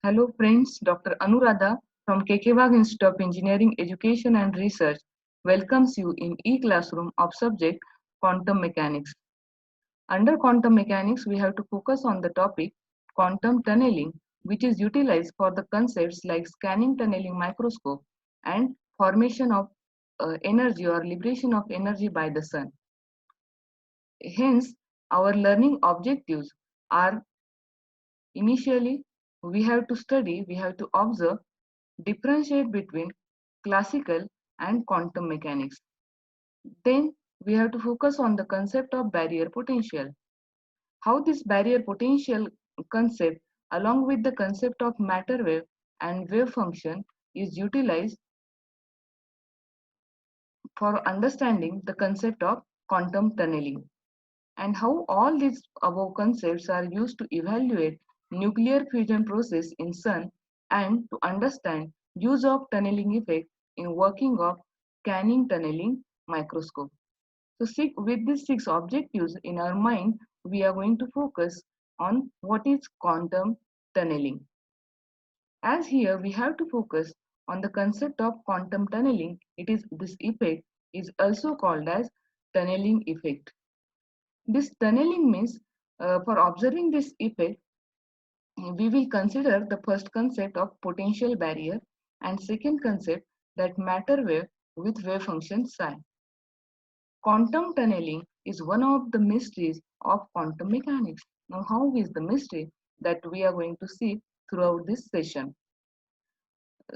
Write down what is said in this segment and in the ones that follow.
Hello friends, Dr. Anuradha from Kekewag Institute of Engineering Education and Research welcomes you in e-classroom of subject quantum mechanics. Under quantum mechanics, we have to focus on the topic quantum tunneling, which is utilized for the concepts like scanning tunneling microscope and formation of energy or liberation of energy by the sun. Hence, our learning objectives are initially we have to observe, differentiate between classical and quantum mechanics. Then we have to focus on the concept of barrier potential. How this barrier potential concept, along with the concept of matter wave and wave function, is utilized for understanding the concept of quantum tunneling, and how all these above concepts are used to evaluate nuclear fusion process in sun and to understand use of tunneling effect in working of scanning tunneling microscope. So with these six objectives in our mind, we are going to focus on what is quantum tunneling. As here we have to focus on the concept of quantum tunneling, it is this effect is also called as tunneling effect. This tunneling means for observing this effect, we will consider the first concept of potential barrier and second concept that matter wave with wave function psi. Quantum tunneling is one of the mysteries of quantum mechanics. Now, how is the mystery that we are going to see throughout this session?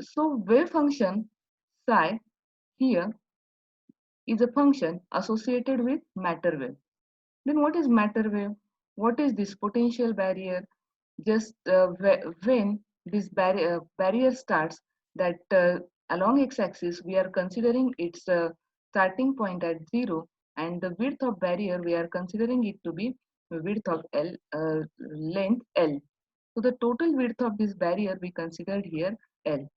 So, wave function psi here is a function associated with matter wave. Then, what is matter wave? What is this potential barrier? Just when this barrier starts, that along x-axis we are considering its starting point at 0, and the width of barrier we are considering it to be width of L, length L. So the total width of this barrier we considered here L,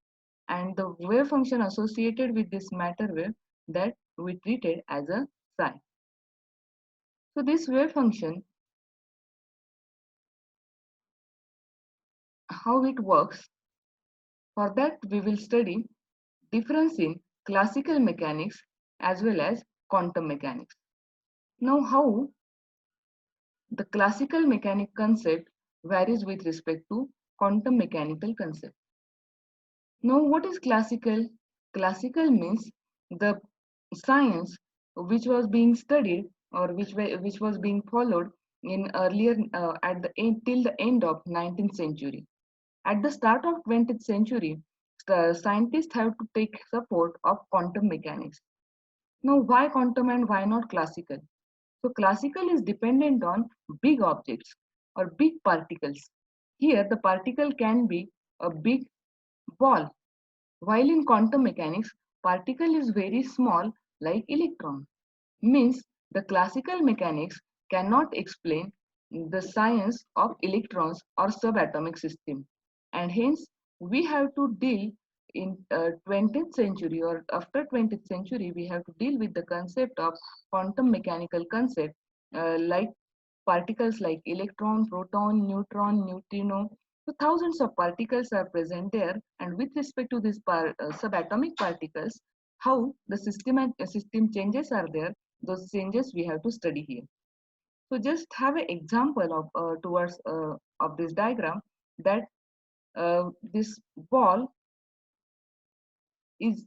and the wave function associated with this matter wave that we treated as a psi. So this wave function, how it works, for that we will study difference in classical mechanics as well as quantum mechanics. Now, how the classical mechanic concept varies with respect to quantum mechanical concept. Now, what is classical? Classical means the science which was being studied or which was being followed in earlier at the end till the end of 19th century. At the start of 20th century, scientists have to take support of quantum mechanics. Now, why quantum and why not classical? So, classical is dependent on big objects or big particles. Here, the particle can be a big ball, while in quantum mechanics, particle is very small like electron. Means the classical mechanics cannot explain the science of electrons or subatomic system, and hence we have to deal in 20th century or after 20th century we have to deal with the concept of quantum mechanical concept, like particles like electron, proton, neutron, neutrino. So thousands of particles are present there, and with respect to these subatomic particles, how the system changes are there, those changes we have to study here. So just have an example of towards of this diagram, that this ball is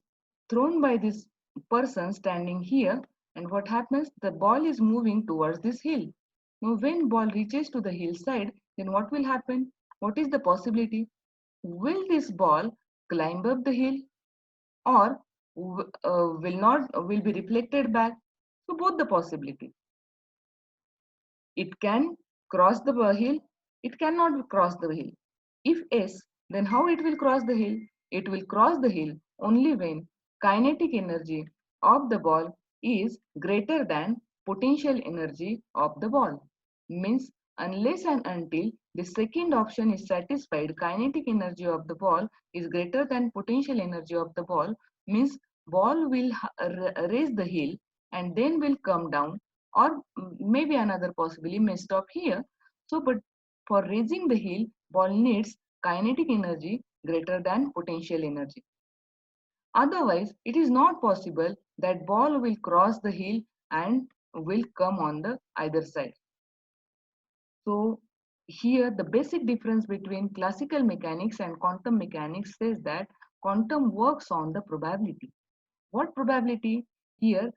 thrown by this person standing here, and what happens, the ball is moving towards this hill. Now when ball reaches to the hillside, then what will happen? What is the possibility? Will this ball climb up the hill, or will not will be reflected back? So both the possibility. It can cross the hill, it cannot cross the hill. If yes, then how it will cross the hill? It will cross the hill only when kinetic energy of the ball is greater than potential energy of the ball. Means unless and until the second option is satisfied, kinetic energy of the ball is greater than potential energy of the ball, means ball will raise the hill and then will come down, or maybe another possibly may stop here. So but for raising the hill, ball needs kinetic energy greater than potential energy. Otherwise, it is not possible that ball will cross the hill and will come on the either side. So here the basic difference between classical mechanics and quantum mechanics says that quantum works on the probability. What probability? Here,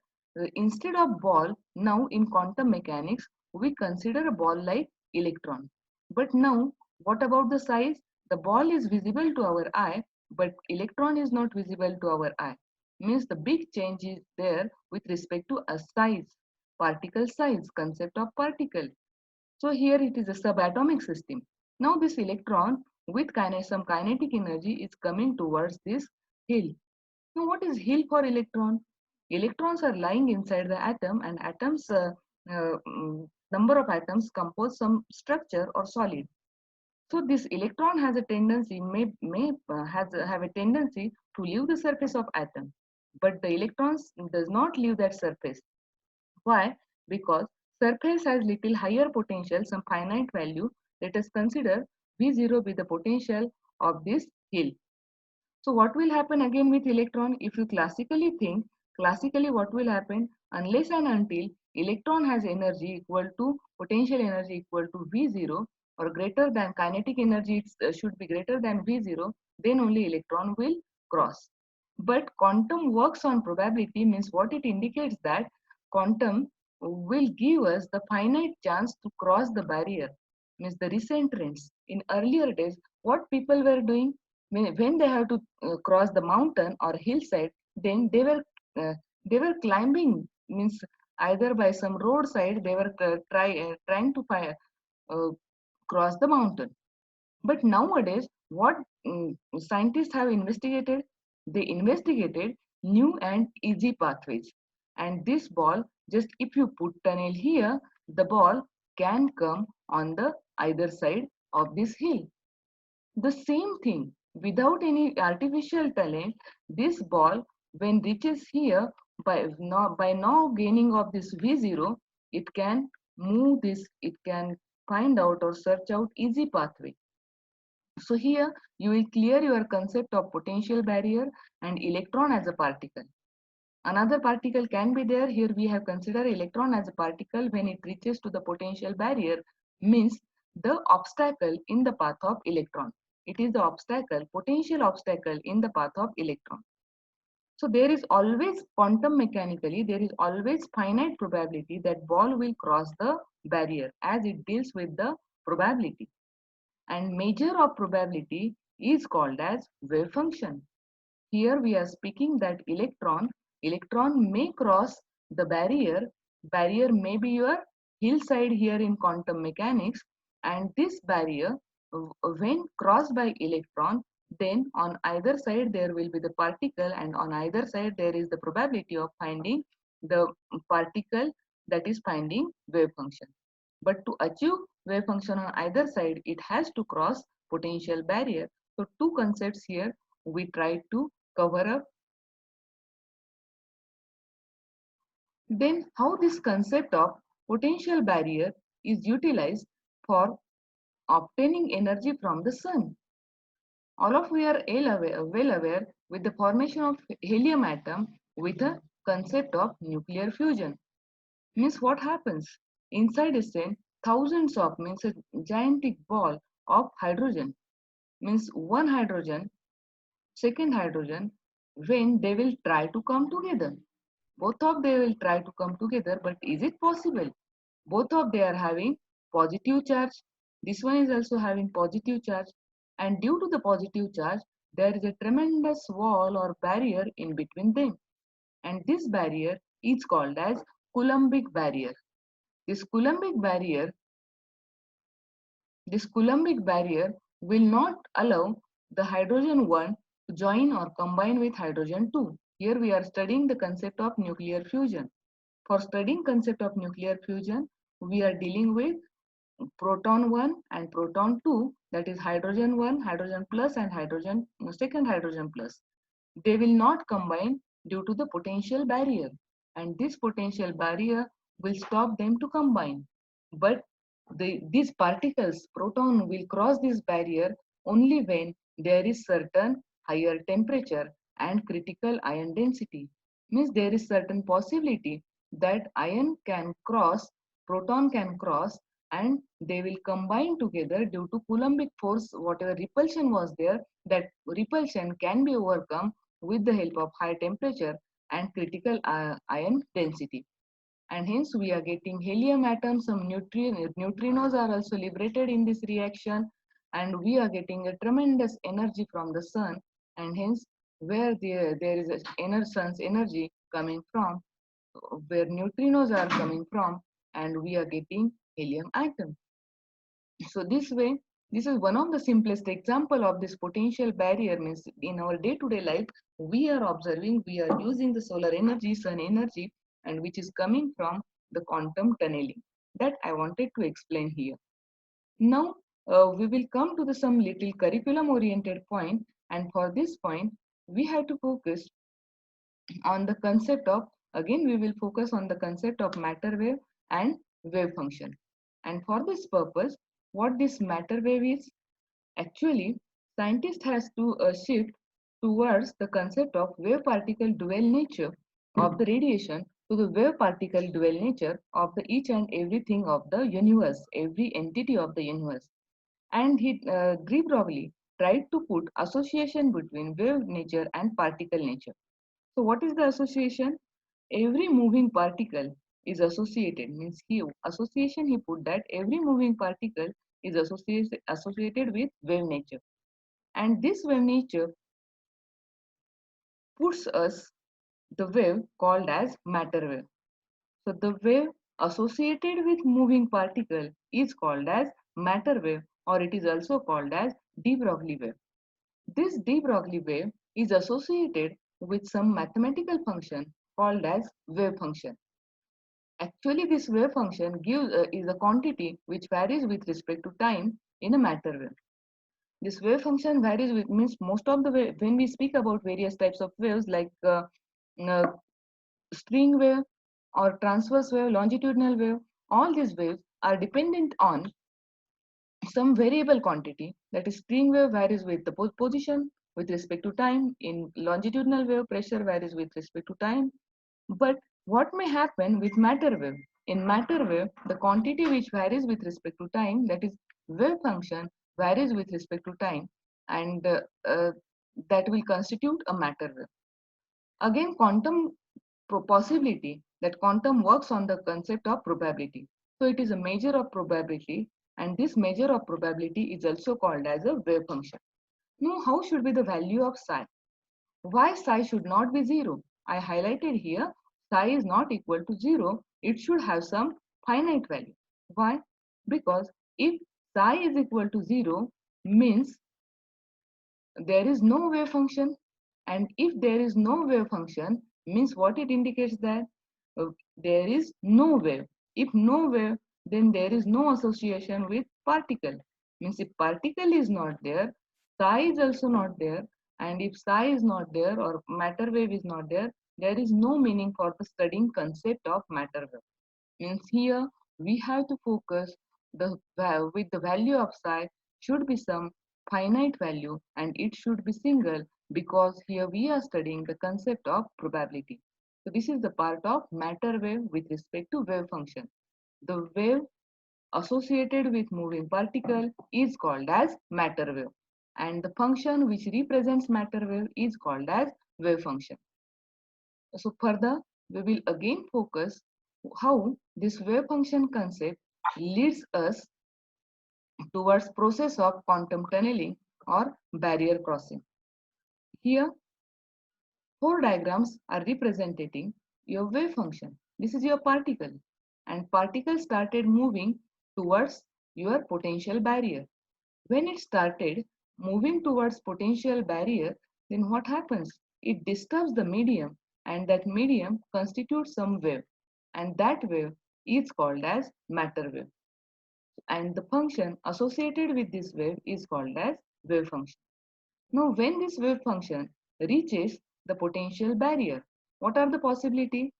instead of ball, now in quantum mechanics, we consider a ball like electron. But now, what about the size? The ball is visible to our eye, but electron is not visible to our eye. Means the big change is there with respect to a size, particle size, concept of particle. So here it is a subatomic system. Now this electron with some kinetic energy is coming towards this hill. Now what is hill for electron? Electrons are lying inside the atom, and atoms number of atoms compose some structure or solid. So this electron has a tendency have a tendency to leave the surface of atom, but the electrons does not leave that surface. Why? Because surface has little higher potential, some finite value. Let us consider V0 be the potential of this hill. So what will happen again with electron? If you classically think, classically what will happen? Unless and until electron has energy equal to potential energy equal to V0 or greater than kinetic energy should be greater than V0, then only electron will cross. But quantum works on probability, means what it indicates that quantum will give us the finite chance to cross the barrier, means the recent trends. In earlier days, what people were doing, when they have to cross the mountain or hillside, then uh, they were climbing, means either by some roadside they were trying to uh, cross the mountain. But nowadays, what scientists have investigated, they investigated new and easy pathways. And this ball, just if you put tunnel here, the ball can come on the either side of this hill. The same thing, without any artificial talent, this ball, when reaches here, by now gaining of this V0, it can move this, it can find out or search out easy pathway. So here you will clear your concept of potential barrier and electron as a particle. Another particle can be there. Here we have considered electron as a particle when it reaches to the potential barrier, means the obstacle in the path of electron. It is the obstacle, potential obstacle in the path of electron. So there is always quantum mechanically, there is always finite probability that ball will cross the barrier as it deals with the probability. And measure of probability is called as wave function. Here we are speaking that electron may cross the barrier may be your hillside here in quantum mechanics, and this barrier, when crossed by electron, then on either side there will be the particle, and on either side there is the probability of finding the particle, that is finding wave function. But to achieve wave function on either side, it has to cross potential barrier. So two concepts here we try to cover up. Then how this concept of potential barrier is utilized for obtaining energy from the sun. All of we are well aware with the formation of helium atom with a concept of nuclear fusion. Means what happens? Inside is sent thousands of, means a gigantic ball of hydrogen, means one hydrogen, second hydrogen, when they will try to come together. Both of they will try to come together, but is it possible? Both of they are having positive charge. This one is also having positive charge, and due to the positive charge, there is a tremendous wall or barrier in between them, and this barrier is called as Coulombic barrier. This Coulombic barrier, this Coulombic barrier will not allow the hydrogen 1 to join or combine with hydrogen 2. Here we are studying the concept of nuclear fusion. For studying concept of nuclear fusion, we are dealing with proton 1 and proton 2, that is hydrogen 1, hydrogen plus and hydrogen second hydrogen plus. They will not combine due to the potential barrier, and this potential barrier will stop them to combine. But these particles, proton will cross this barrier only when there is certain higher temperature and critical ion density. Means there is certain possibility that ion can cross, proton can cross, and they will combine together due to Coulombic force. Whatever repulsion was there, that repulsion can be overcome with the help of high temperature and critical ion density. And hence we are getting helium atoms. Some neutrinos are also liberated in this reaction, and we are getting a tremendous energy from the sun. And hence where there is a sun's energy coming from, where neutrinos are coming from, and we are getting helium atom. So this way, this is one of the simplest example of this potential barrier. Means in our day-to-day life, we are observing, we are using the solar energy, sun energy, and which is coming from the quantum tunneling. That I wanted to explain here. Now we will come to the some little curriculum-oriented point, and for this point, we have to focus on the concept of, again we will focus on the concept of matter wave and wave function. And for this purpose, what this matter wave is, actually scientist has to shift towards the concept of wave particle dual nature of the radiation to the wave particle dual nature of the each and everything of the universe, every entity of the universe. And he Guy Broglie tried to put association between wave nature and particle nature. So what is the association? Every moving particle is associated, means he association he put that every moving particle is associated with wave nature. And this wave nature puts us the wave called as matter wave. So the wave associated with moving particle is called as matter wave, or it is also called as de Broglie wave. This de Broglie wave is associated with some mathematical function called as wave function. Actually, this wave function gives is a quantity which varies with respect to time in a matter wave. This wave function varies with, means most of the way when we speak about various types of waves like uh, string wave or transverse wave, longitudinal wave, all these waves are dependent on some variable quantity. That is, string wave varies with the position with respect to time. In longitudinal wave, pressure varies with respect to time. But what may happen with matter wave? In matter wave, the quantity which varies with respect to time, that is wave function, varies with respect to time, and that will constitute a matter wave. Again, quantum possibility, that quantum works on the concept of probability. So it is a measure of probability, and this measure of probability is also called as a wave function. Now, how should be the value of psi? Why psi should not be 0? I highlighted here, psi is not equal to 0. It should have some finite value. Why? Because if psi is equal to 0, means there is no wave function. And if there is no wave function, means what it indicates, that there is no wave. If no wave, then there is no association with particle. Means if particle is not there, psi is also not there. And if psi is not there or matter wave is not there, there is no meaning for the studying concept of matter wave. Means here we have to focus the with the value of psi should be some finite value, and it should be single, because here we are studying the concept of probability. So this is the part of matter wave with respect to wave function. The wave associated with moving particle is called as matter wave, and the function which represents matter wave is called as wave function. So further, we will again focus how this wave function concept leads us towards process of quantum tunneling or barrier crossing. Here, four diagrams are representing your wave function. This is your particle, and particle started moving towards your potential barrier. When it started moving towards potential barrier, then what happens? It disturbs the medium, and that medium constitutes some wave, and that wave is called as matter wave. And the function associated with this wave is called as wave function. Now, when this wave function reaches the potential barrier, what are the possibility?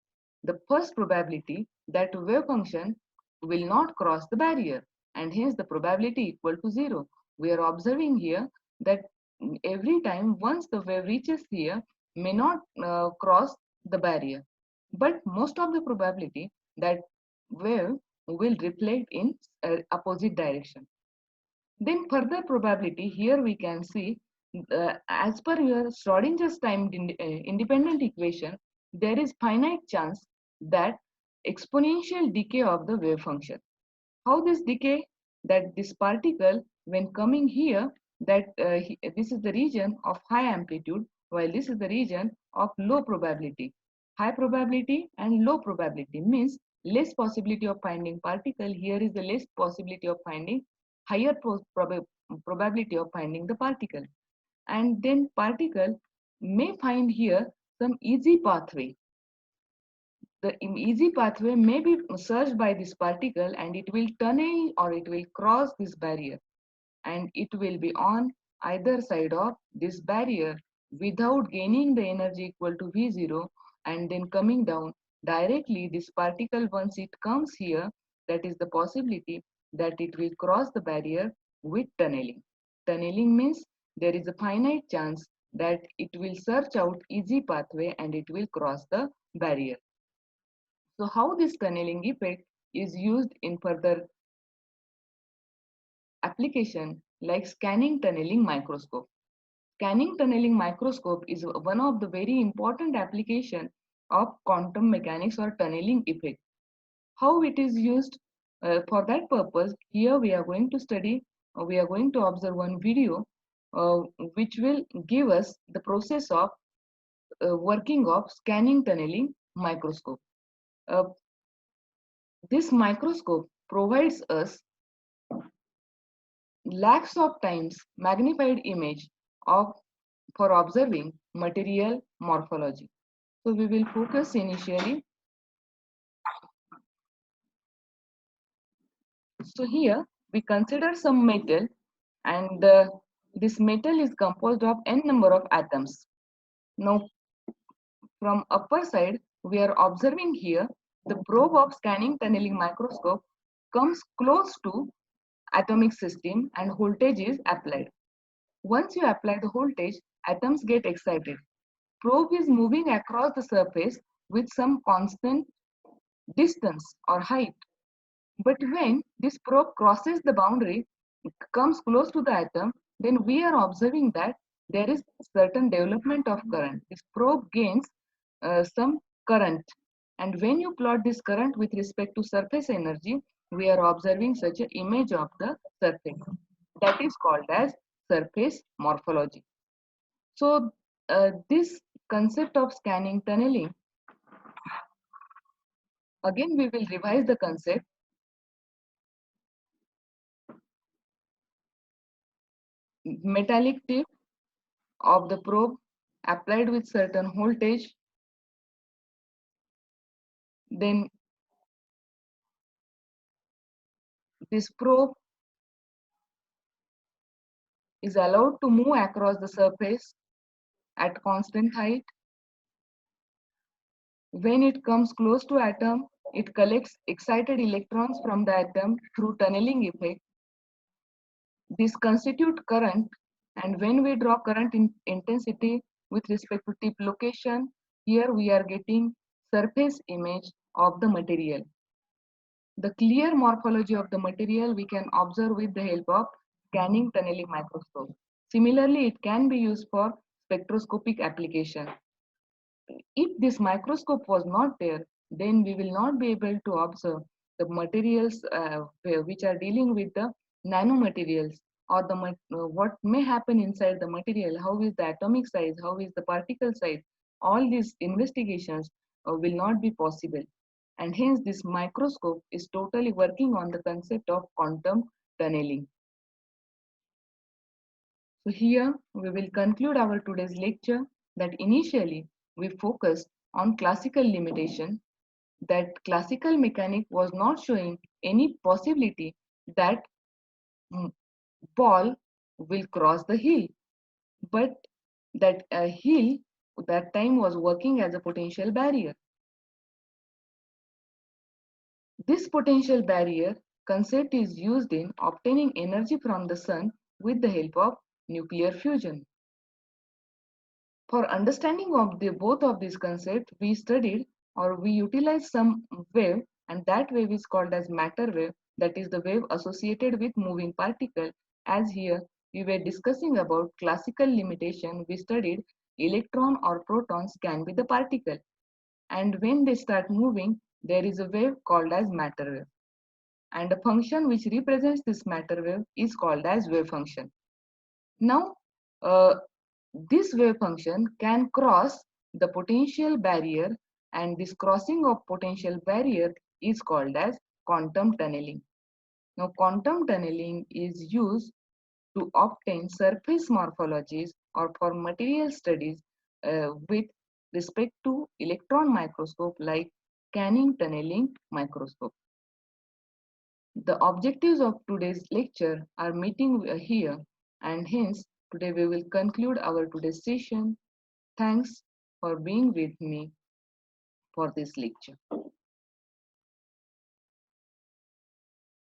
The first probability, that wave function will not cross the barrier, and hence the probability equal to 0. We are observing here that every time once the wave reaches here may not cross the barrier, but most of the probability that wave will reflect in opposite direction. Then further probability here we can see as per your Schrodinger's time independent equation, there is finite chance that exponential decay of the wave function. How this decay? That this particle when coming here, that this is the region of high amplitude, while this is the region of low probability. High probability and low probability means less possibility of finding particle. Here is the less possibility of finding, higher probability of finding the particle. And then particle may find here some easy pathway. The easy pathway may be searched by this particle and it will tunnel or it will cross this barrier, and it will be on either side of this barrier without gaining the energy equal to V0 and then coming down directly. This particle, once it comes here, that is the possibility that it will cross the barrier with tunneling. Tunneling means there is a finite chance that it will search out easy pathway and it will cross the barrier. So how this tunneling effect is used in further application like scanning tunneling microscope. Scanning tunneling microscope is one of the very important application of quantum mechanics or tunneling effect. How it is used for that purpose, here we are going to study, we are going to observe one video uh, which will give us the process of working of scanning tunneling microscope. Uh, this microscope provides us lakhs of times magnified image of for observing material morphology. So we will focus initially. So here we consider some metal, and this metal is composed of n number of atoms. Now from upper side we are observing here the probe of scanning tunneling microscope comes close to atomic system and voltage is applied. Once you apply the voltage, atoms get excited. Probe is moving across the surface with some constant distance or height. But when this probe crosses the boundary, comes close to the atom, then we are observing that there is certain development of current. This probe gains some current. And when you plot this current with respect to surface energy, we are observing such an image of the surface. That is called as surface morphology. So this concept of scanning tunneling, again we will revise the concept. Metallic tip of the probe applied with certain voltage, then this probe is allowed to move across the surface at constant height. When it comes close to atom, it collects excited electrons from the atom through tunneling effect. This constitute current, and when we draw current in intensity with respect to tip location, here we are getting surface image of the material. The clear morphology of the material we can observe with the help of scanning tunneling microscope. Similarly, it can be used for spectroscopic application. If this microscope was not there, then we will not be able to observe the materials which are dealing with the nanomaterials, or the what may happen inside the material, how is the atomic size, how is the particle size. All these investigations will not be possible, and hence this microscope is totally working on the concept of quantum tunneling. So here we will conclude our today's lecture, that initially we focused on classical limitation, that classical mechanics was not showing any possibility that ball will cross the hill, but that a hill that time was working as a potential barrier. This potential barrier concept is used in obtaining energy from the sun with the help of nuclear fusion. For understanding of both of these concepts, we studied or we utilized some wave, and that wave is called as matter wave, that is the wave associated with moving particle. As here we were discussing about classical limitation, we studied electron or protons can be the particle, and when they start moving there is a wave called as matter wave, and a function which represents this matter wave is called as wave function. Now, uh, this wave function can cross the potential barrier, and this crossing of potential barrier is called as quantum tunneling. Now, quantum tunneling is used to obtain surface morphologies or for material studies with respect to electron microscope like scanning tunneling microscope. The objectives of today's lecture are meeting here, and hence today we will conclude our today's session. Thanks for being with me for this lecture.